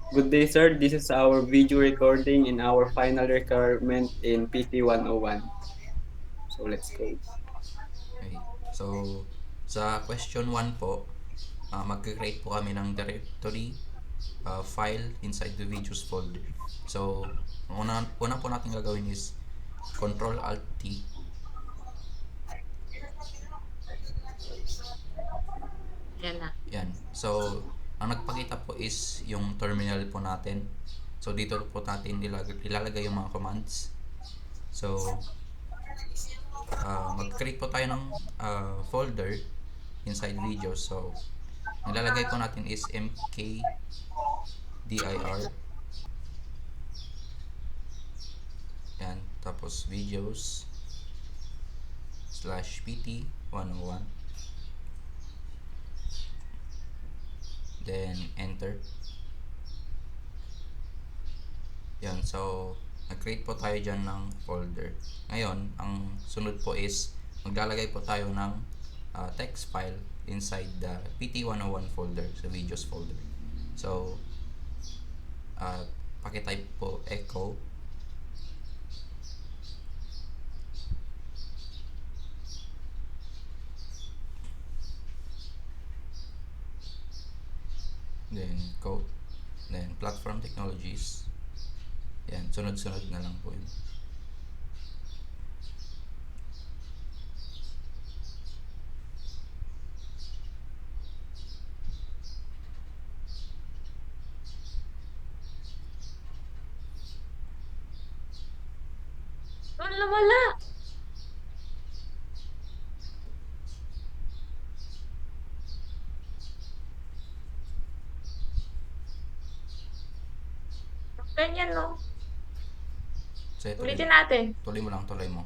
Good day, sir. This is our video recording in our final requirement in PT 101. So let's go. Okay. So, sa question 1 po, mag-create po kami ng directory file inside the videos folder. So, una po natin gagawin is Control Alt T. Yan na. Yan. So, ang nagpakita po is yung terminal po natin. So, dito po natin ilalagay yung mga commands. So, mag-create po tayo ng folder inside videos. So, nilalagay po natin is mkdir yan, tapos videos /pt 101, then enter. Yan, so nag-create po tayo dyan ng folder. Ngayon, ang sunod po is maglalagay po tayo ng text file inside the pt101 folder, sa videos folder. So, pakitype po echo then code, then platform technologies. Yan, sunod-sunod na lang po yun. Wala. Ganyan, no? So, Ulitin natin. tuloy mo lang, tuloy mo.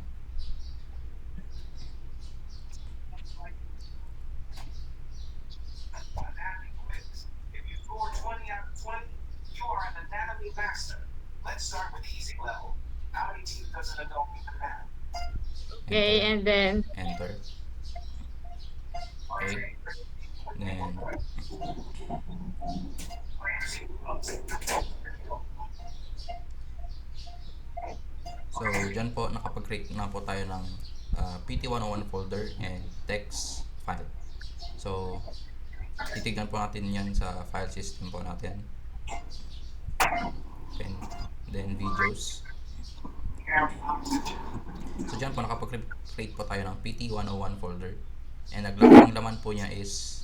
If you score 20 out of 20, you are an anatomy master. Let's start with the easy level. How many teeth does an adult need to have? Okay, and then, Enter. Okay. Then, so, dyan po, nakapag-create na po tayo ng PT101 folder and text file. So, titignan po natin yan sa file system po natin. Then videos. So, dyan po, nakapag-create po tayo ng PT101 folder. And ang laman po niya is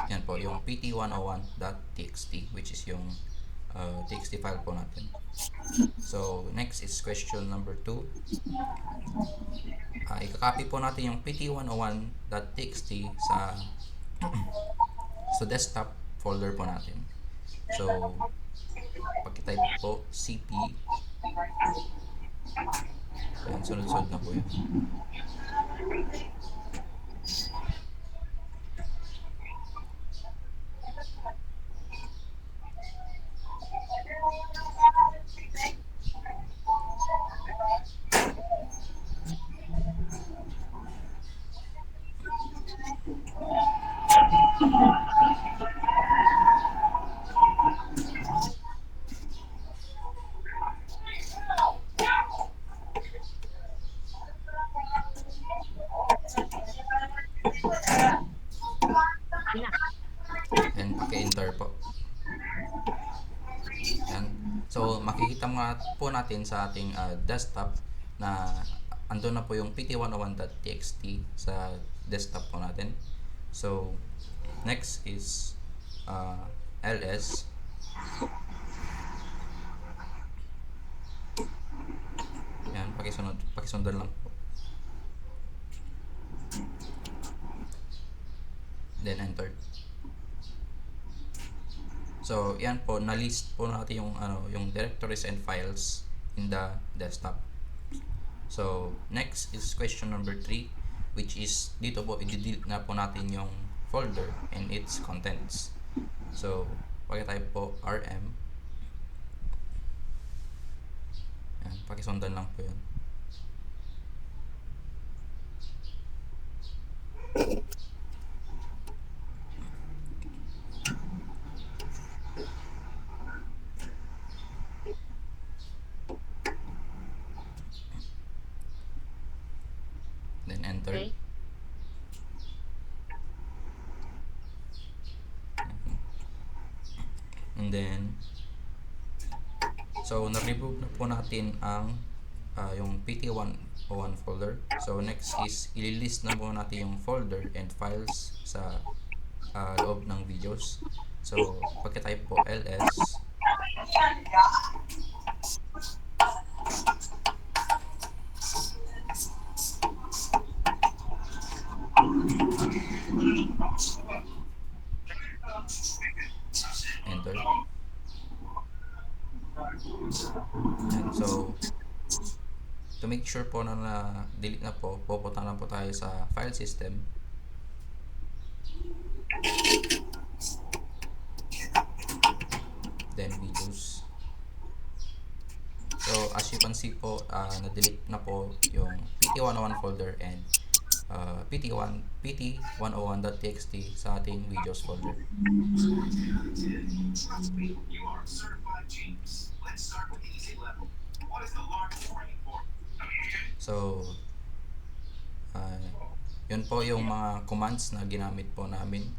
yan po, yung pt101.txt, which is yung txt file po natin. So, next is question number 2. Ika-copy po natin yung pt101.txt sa sa desktop folder po natin. So, pag-type po cp, yan, sunod-sunod na po yun. And paki-enter po. Yan. So, makikita po natin sa ating desktop na andun na po yung pt101.txt sa desktop po natin. So, next is ls. Yan, pakisundan lang po. Then enter. So, yan po, na-list po natin yung directories and files in the desktop. So, next is question number 3, which is dito po i-delete na po natin yung folder and its contents. So, pag-type po rm. Yan, pakisundan lang po yun. then enter. Okay. And then, so na-remove na po natin ang yung PT101 folder. So next is ililist na po natin yung folder and files sa loob ng videos. So pagka-type po ls enter. And so to make sure po na delete na po, pupunta na po tayo sa file system. Then videos. So as you can see po, na-delete na po yung PT101 folder and PT101.txt sa ating videos folder. Trust me, you are a certified genius. Let's start with the easy level. What is the largest rainforest? So yun po yung mga commands na ginamit po namin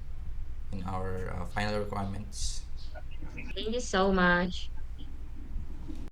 in our final requirements. Thank you so much.